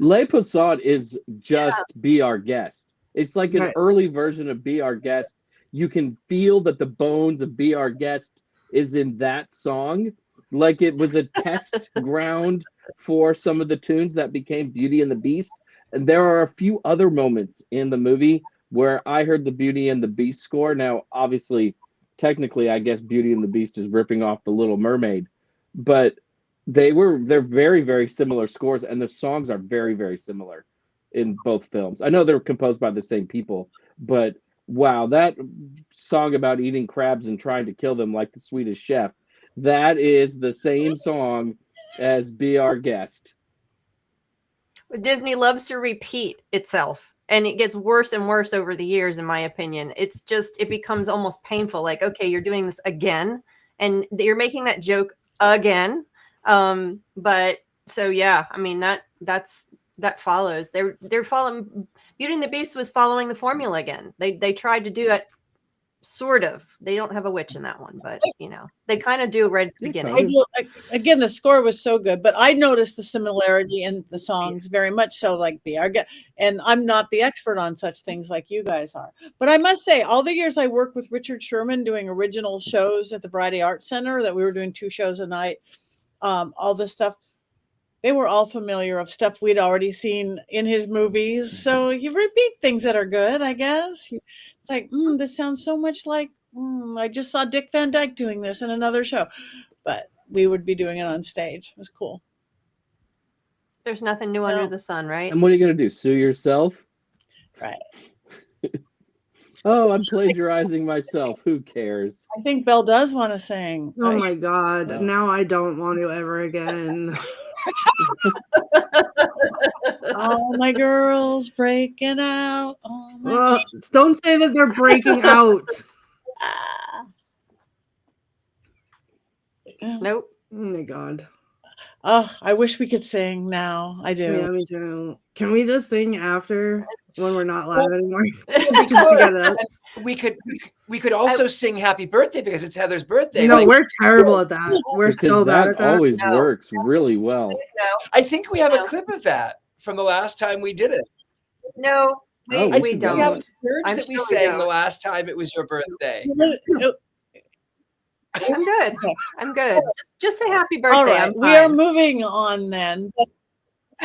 Les Poissons is just Be Our Guest. It's like an early version of Be Our Guest. You can feel that the bones of Be Our Guest is in that song. Like it was a test ground for some of the tunes that became Beauty and the Beast. And there are a few other moments in the movie where I heard the Beauty and the Beast score. Now, obviously, technically, I guess Beauty and the Beast is ripping off the Little Mermaid, but they're very, very similar scores, and the songs are very, very similar in both films. I know they're composed by the same people, but wow, that song about eating crabs and trying to kill them like the Swedish chef, that is the same song as Be Our Guest. Disney loves to repeat itself, and it gets worse and worse over the years, in my opinion. It's just, it becomes almost painful. Like, okay, you're doing this again, and you're making that joke again. But so yeah, I mean, that follows. They're following. Beauty and the Beast was following the formula again. They tried to do it. Sort of. They don't have a witch in that one, but they kind of do right at the beginning. Again, the score was so good, but I noticed the similarity in the songs very much so, like Be Our Guest. And I'm not the expert on such things like you guys are, but I must say, all the years I worked with Richard Sherman doing original shows at the Variety Arts Center, that we were doing 2 shows a night, all this stuff, they were all familiar of stuff we'd already seen in his movies. So you repeat things that are good, I guess. It's like, this sounds so much like, I just saw Dick Van Dyke doing this in another show. But we would be doing it on stage. It was cool. There's nothing new under the sun, right? And what are you going to do? Sue yourself? Right. Oh, I'm plagiarizing myself. Who cares? I think Belle does want to sing. Oh my God. Oh. Now I don't want to ever again. All my girls breaking out. Don't say that they're breaking out. Nope. Oh my God. Oh, I wish we could sing now. I do. Yeah, me too. Can we just sing after when we're not live Well, anymore? We Just to get could, it up. and we could also sing happy birthday because it's Heather's birthday. No, Like, we're terrible at that. We're Because so bad that at that. always No. works really well. Please no. I think we have a No. clip of that from the last time we did it. No, Oh, we, we we should don't. We have a don't. church I'm that we sure we sang the don't. last time it was your birthday. I'm good. I'm good. Just say happy birthday. All right, I'm we are fine. moving on then.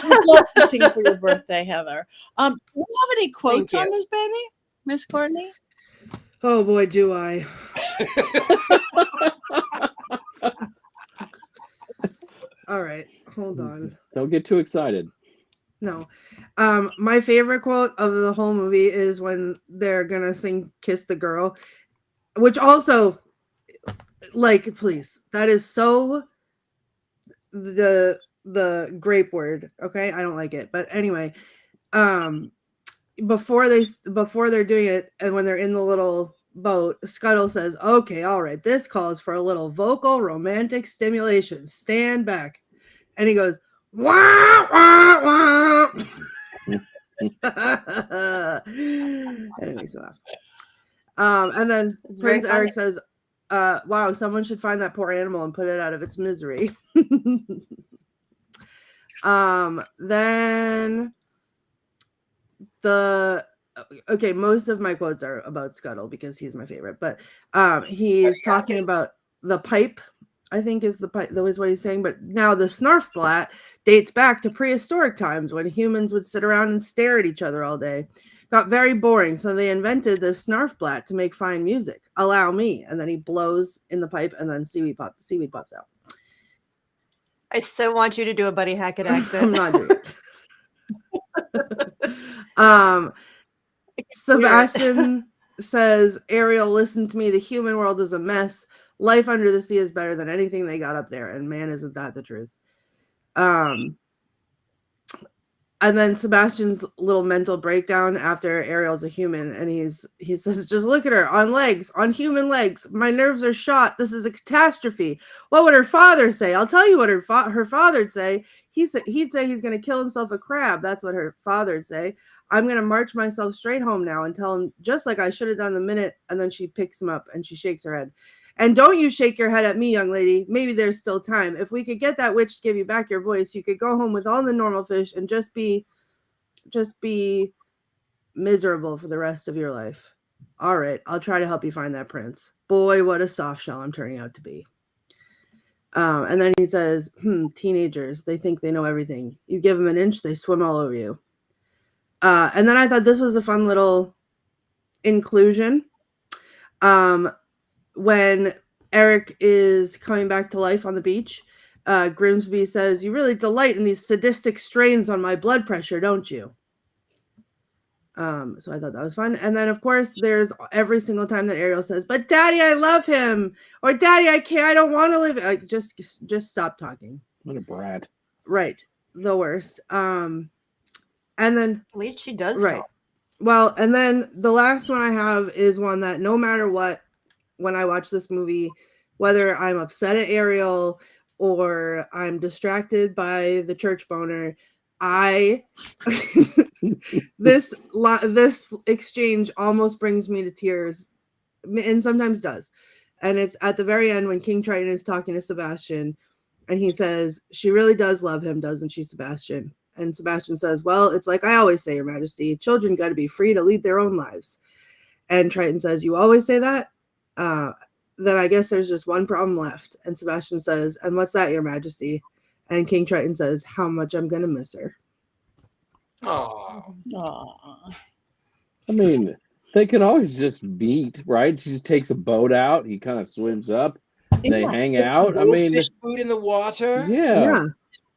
We'd love to sing for your birthday, Heather. Do you have any quotes you. on this baby, Miss Courtney? Oh boy, do I. All right, hold on. Don't get too excited. No. My favorite quote of the whole movie is when they're gonna sing Kiss the Girl, which also, like, please, that is so the grape word. Okay, I don't like it. But anyway, before they're doing it, and when they're in the little boat, Scuttle says, okay, all right, this calls for a little vocal romantic stimulation. Stand back. And he goes, wah, wah, wah. And it makes me laugh. And then It's very Prince Eric funny. says, wow, someone should find that poor animal and put it out of its misery. Then most of my quotes are about Scuttle because he's my favorite, but he's talking about the pipe, I think is the pipe, that was what he's saying. But now the Snarfblat dates back to prehistoric times when humans would sit around and stare at each other all day. Got very boring, so they invented the Snarfblat to make fine music. Allow me. And then he blows in the pipe, and then seaweed pops out. I so want you to do a Buddy Hackett accent. I'm not doing it. Sebastian says, Ariel, listen to me. The human world is a mess. Life under the sea is better than anything they got up there. And man, isn't that the truth? And then Sebastian's little mental breakdown after Ariel's a human, and he says, just look at her on human legs. My nerves are shot. This is a catastrophe. What would her father say? I'll tell you what her father'd say. He'd say he's going to kill himself a crab. That's what her father'd say. I'm going to march myself straight home now and tell him, just like I should have done the minute. And then she picks him up and she shakes her head. And don't you shake your head at me, young lady. Maybe there's still time. If we could get that witch to give you back your voice, you could go home with all the normal fish and just be miserable for the rest of your life. All right, I'll try to help you find that prince. Boy, what a soft shell I'm turning out to be. And then he says, teenagers, they think they know everything. You give them an inch, they swim all over you. And then I thought this was a fun little inclusion. When Eric is coming back to life on the beach, Grimsby says, you really delight in these sadistic strains on my blood pressure, don't you? So I thought that was fun. And then, of course, there's every single time that Ariel says, but Daddy, I love him. Or Daddy, I don't want to live. Like, just stop talking. What a brat. Right. The worst. And then At least she does. right. Talk. Well, and then the last one I have is one that no matter what, when I watch this movie, whether I'm upset at Ariel or I'm distracted by the church boner, this exchange almost brings me to tears, and sometimes does. And it's at the very end when King Triton is talking to Sebastian, and he says, she really does love him, doesn't she, Sebastian? And Sebastian says, well, it's like I always say, Your Majesty, children got to be free to lead their own lives. And Triton says, you always say that? Then I guess there's just one problem left. And Sebastian says, and what's that, Your Majesty? And King Triton says, how much I'm going to miss her. Oh, I mean, they can always just meet, right? She just takes a boat out. He kind of swims up. They hang out. I mean, fish food in the water. yeah.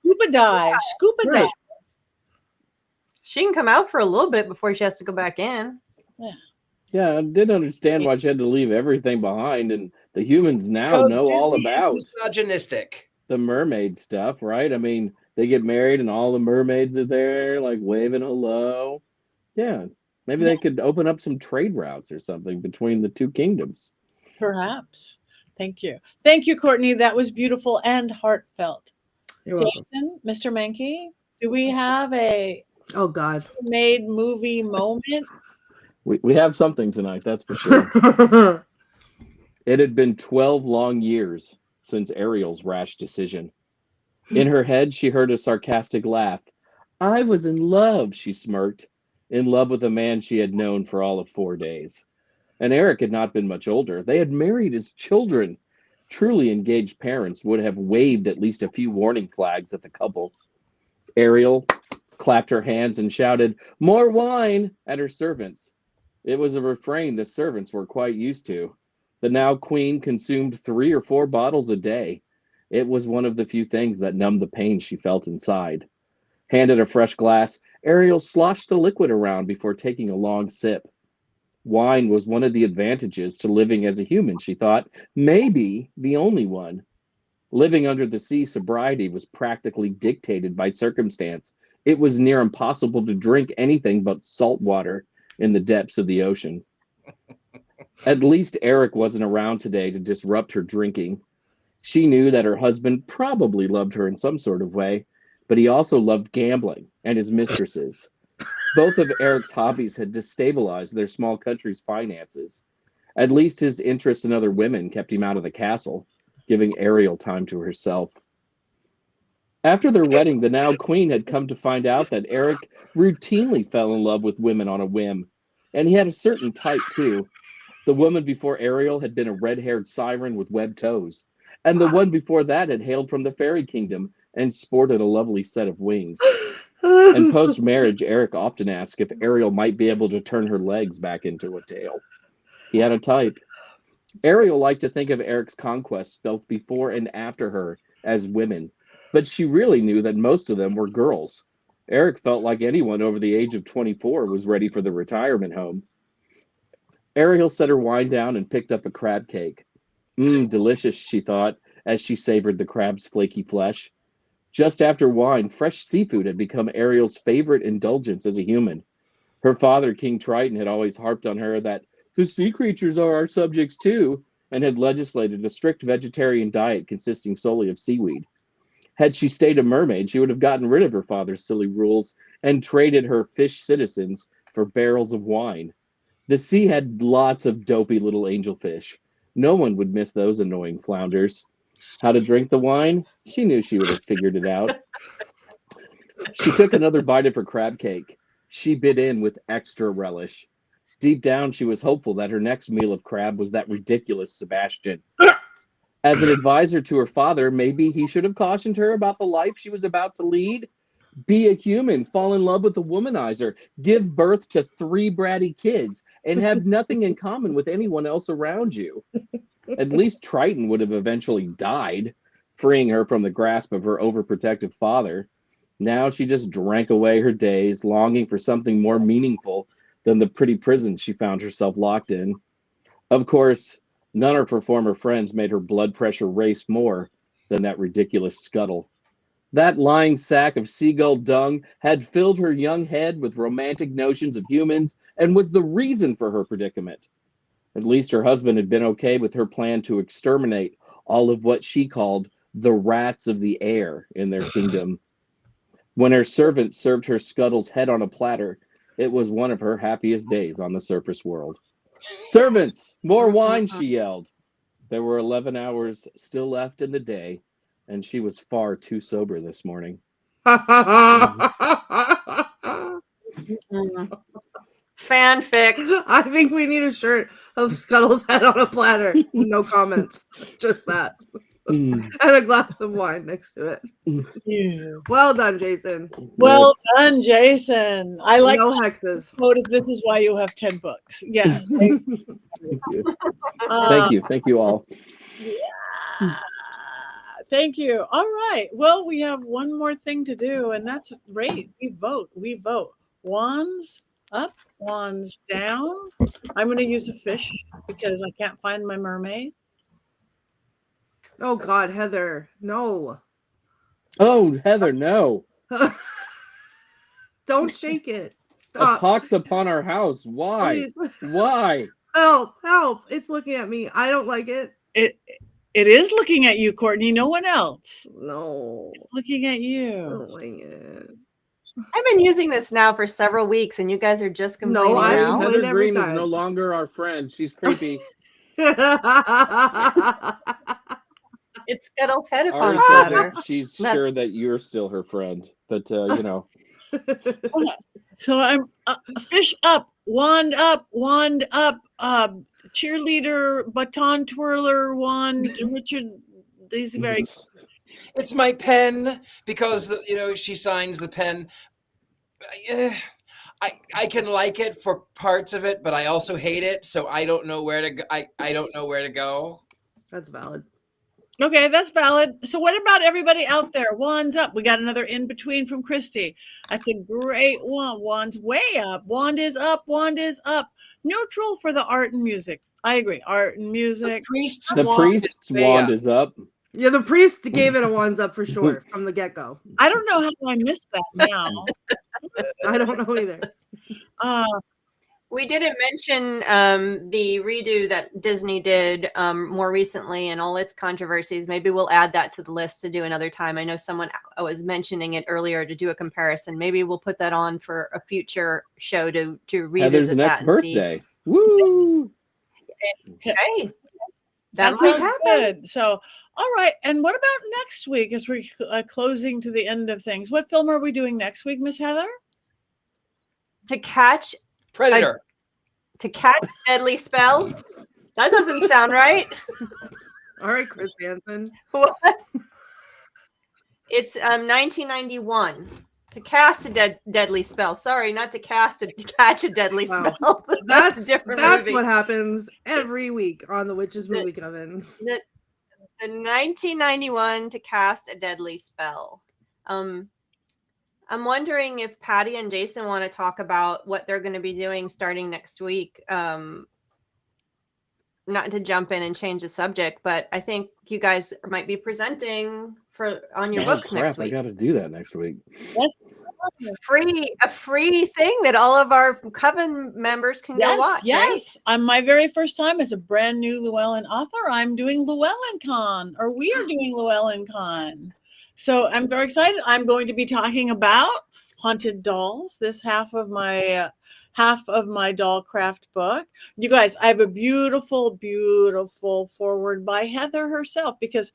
Scuba dive. Scuba Right. dive. She can come out for a little bit before she has to go back in. Yeah, I didn't understand why she had to leave everything behind. And the humans now Because know all Disney is about misogynistic. the mermaid stuff, right? I mean, they get married and all the mermaids are there, like waving hello. Yeah, maybe they could open up some trade routes or something between the two kingdoms. Perhaps. Thank you. Thank you, Courtney. That was beautiful and heartfelt. You're welcome. Jason, Mr. Mankey, do we have a Oh God. made movie moment? We have something tonight, that's for sure. It had been 12 long years since Ariel's rash decision. In her head, she heard a sarcastic laugh. I was in love, she smirked, in love with a man she had known for all of 4 days. And Eric had not been much older. They had married as children. Truly engaged parents would have waved at least a few warning flags at the couple. Ariel clapped her hands and shouted, more wine, at her servants. It was a refrain the servants were quite used to. The now queen consumed 3 or 4 bottles a day. It was one of the few things that numbed the pain she felt inside. Handed a fresh glass, Ariel sloshed the liquid around before taking a long sip. Wine was one of the advantages to living as a human, she thought, maybe the only one. Living under the sea, sobriety was practically dictated by circumstance. It was near impossible to drink anything but salt water in the depths of the ocean. At least Eric wasn't around today to disrupt her drinking. She knew that her husband probably loved her in some sort of way, but he also loved gambling and his mistresses. Both of Eric's hobbies had destabilized their small country's finances. At least his interest in other women kept him out of the castle, giving Ariel time to herself. After their wedding, the now queen had come to find out that Eric routinely fell in love with women on a whim, and he had a certain type too. The woman before Ariel had been a red-haired siren with webbed toes, and the one before that had hailed from the fairy kingdom and sported a lovely set of wings. And post-marriage, Eric often asked if Ariel might be able to turn her legs back into a tail. He had a type. Ariel liked to think of Eric's conquests both before and after her as women, but she really knew that most of them were girls. Eric felt like anyone over the age of 24 was ready for the retirement home. Ariel set her wine down and picked up a crab cake. Delicious, she thought, as she savored the crab's flaky flesh. Just after wine, fresh seafood had become Ariel's favorite indulgence as a human. Her father, King Triton, had always harped on her that the sea creatures are our subjects too, and had legislated a strict vegetarian diet consisting solely of seaweed. Had she stayed a mermaid, she would have gotten rid of her father's silly rules and traded her fish citizens for barrels of wine. The sea had lots of dopey little angelfish. No one would miss those annoying flounders. How to drink the wine? She knew she would have figured it out. She took another bite of her crab cake. She bit in with extra relish. Deep down, she was hopeful that her next meal of crab was that ridiculous Sebastian. As an advisor to her father, maybe he should have cautioned her about the life she was about to lead. Be a human, fall in love with a womanizer, give birth to 3 bratty kids, and have nothing in common with anyone else around you. At least Triton would have eventually died, freeing her from the grasp of her overprotective father. Now she just drank away her days, longing for something more meaningful than the pretty prison she found herself locked in. Of course, none of her former friends made her blood pressure race more than that ridiculous Scuttle. That lying sack of seagull dung had filled her young head with romantic notions of humans and was the reason for her predicament. At least her husband had been okay with her plan to exterminate all of what she called the rats of the air in their kingdom. When her servant served her Scuttle's head on a platter, it was one of her happiest days on the surface world. Servants, more wine, she yelled. There were 11 hours still left in the day, and she was far too sober this morning. Fanfic. I think we need a shirt of Scuttle's head on a platter. No comments. Just that. And a glass of wine next to it. Yeah. Well done, Jason. Well done, Jason. I like No hexes. quoted, this is why you have 10 books. Yes. Thank you. Thank you all. Yeah. Thank you. All right. Well, we have one more thing to do, and that's rate. We vote. We vote. Wands up, wands down. I'm going to use a fish because I can't find my mermaid. Oh God, Heather, no. Oh, Heather, no. Don't shake it. A Stop. pox upon our house. Why? Please. Why? Help, help. It's looking at me. I don't like it. It is looking at you, Courtney. No one else. No. It's looking at I you. don't like it. I've been using this now for several weeks, and you guys are just No, complaining I now. complain Heather every Greene is time. no longer our friend. She's creepy. It's Scuttle's head upon Ari a said platter. that she's That's- sure that you're still her friend, but you know. So I'm fish up, wand up, cheerleader, baton twirler, wand. Richard, these are very. It's my pen because she signs the pen. I can like it for parts of it, but I also hate it, so I don't know where to go. I don't know where to go. That's valid. Okay, that's valid. So what about everybody out there? Wands up. We got another in between from Christy. That's a great one. Wand's way up. Wand is up. Wand is up. Neutral for the art and music. I agree. Art and music. The priest's wand is up. Yeah, the priest gave it a ones up for sure from the get-go. I don't know how I missed that now. I don't know either. We didn't mention the redo that Disney did more recently and all its controversies. Maybe we'll add that to the list to do another time. I know someone was mentioning it earlier to do a comparison. Maybe we'll put that on for a future show to revisit Heather's that next and birthday. Woo! Okay. That That might sounds happen. good. So, all right. And what about next week as we're closing to the end of things? What film are we doing next week, Miss Heather? To catch Predator. a deadly spell. That doesn't sound right. All right, Chris Hansen. What? It's 1991. To cast a deadly spell. Sorry, not to cast to catch a deadly Wow. spell. That's a different That's movie. what happens every week on the Witches Movie Coven. The 1991 To Cast a Deadly Spell. I'm wondering if Patty and Jason want to talk about what they're going to be doing starting next week. Not to jump in and change the subject, but I think you guys might be presenting on your books next week. I got to do that next week. That's A free thing that all of our coven members can go watch. Yes. On my very first time as a brand new Llewellyn author, I'm doing LlewelynCon, or we are doing LlewelynCon. So I'm very excited. I'm going to be talking about haunted dolls, this half of my doll craft book. You guys, I have a beautiful, beautiful foreword by Heather herself, because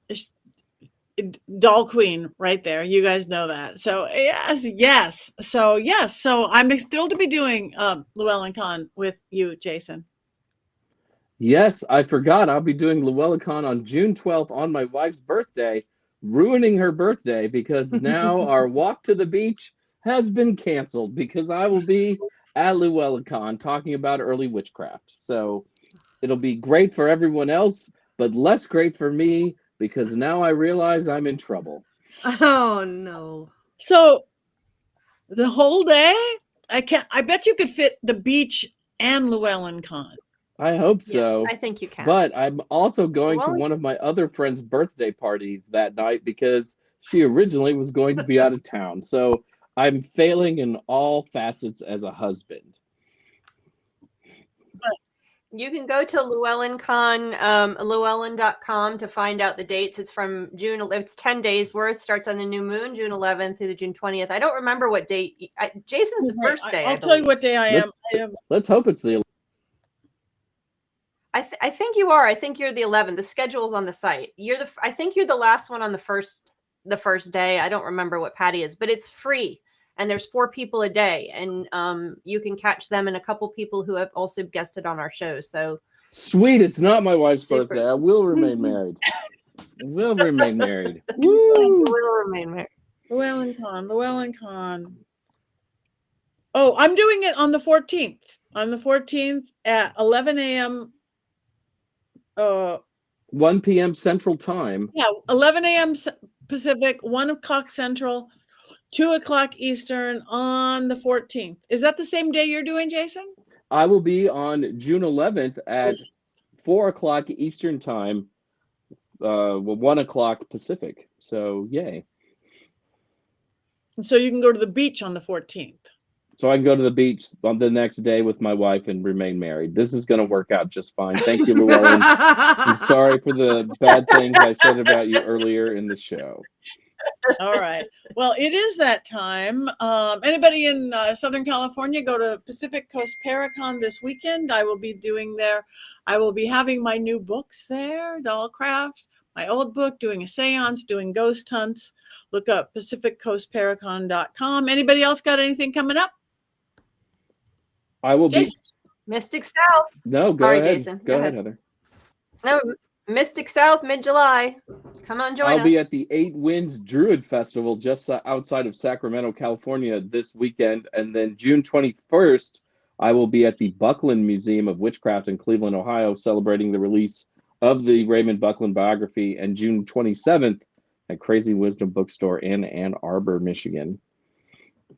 it's doll queen right there. You guys know that. So yes. So I'm thrilled to be doing LlewelynCon with you, Jason. Yes, I forgot. I'll be doing LlewelynCon on June 12th on my wife's birthday, ruining her birthday because now our walk to the beach has been canceled because I will be at LlewelynCon talking about early witchcraft. So it'll be great for everyone else, but less great for me because now I realize I'm in trouble. Oh no. So the whole day, I bet you could fit the beach and LlewelynCon. I hope so. Yes, I think you can. But I'm also going to one of my other friends' birthday parties that night because she originally was going to be out of town. So I'm failing in all facets as a husband. You can go to LlewelynCon, Llewellyn.com to find out the dates. It's from June. It's 10 days worth. Starts on the new moon, June 11th through the June 20th. I don't remember what date. Jason's the first day. I'll tell you what day I am. Let's hope it's the. I think you are. I think you're the 11th. The schedule's on the site. I think you're the last one on the first day. I don't remember what Patty is, but it's free. And there's 4 people a day, and you can catch them and a couple people who have also guested on our show. So sweet, it's not my wife's birthday. I will remain married. Will remain married. Woo! Will remain married. LlewelynCon. Oh, I'm doing it on the 14th. On the 14th at 11 a.m. 1 p.m. Central Time. Yeah, 11 a.m. Pacific, 1 o'clock Central, 2 o'clock Eastern on the 14th. Is that the same day you're doing, Jason? I will be on June 11th at 4 o'clock Eastern Time, 1 o'clock Pacific. So, yay. So you can go to the beach on the 14th. so I can go to the beach on the next day with my wife and remain married. This is going to work out just fine. Thank you, Llewellyn. I'm sorry for the bad things I said about you earlier in the show. All right. Well, it is that time. Anybody in Southern California, go to Pacific Coast Paracon this weekend. I will be doing there. I will be having my new books there, Dollcraft, my old book, doing a seance, doing ghost hunts. Look up PacificCoastParacon.com. Anybody else got anything coming up? I will be. Jason? Mystic South. No, go Sorry, ahead. Jason. Go ahead, Heather. No, Mystic South, mid-July. Come on, join I'll us. be at the Eight Winds Druid Festival just outside of Sacramento, California this weekend. And then June 21st, I will be at the Buckland Museum of Witchcraft in Cleveland, Ohio, celebrating the release of the Raymond Buckland biography. And June 27th at Crazy Wisdom Bookstore in Ann Arbor, Michigan.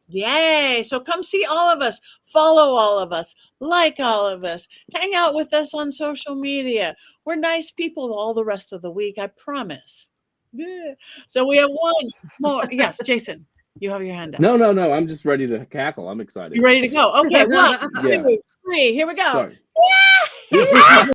Yay. So come see all of us, follow all of us, like all of us, hang out with us on social media. We're nice people all the rest of the week, I promise. Yeah. So we have one more. Yes, Jason, you have your hand up. No. I'm just ready to cackle. I'm excited. You ready to go? Okay, 1, Yeah. 2, 3. Here we go. Sorry.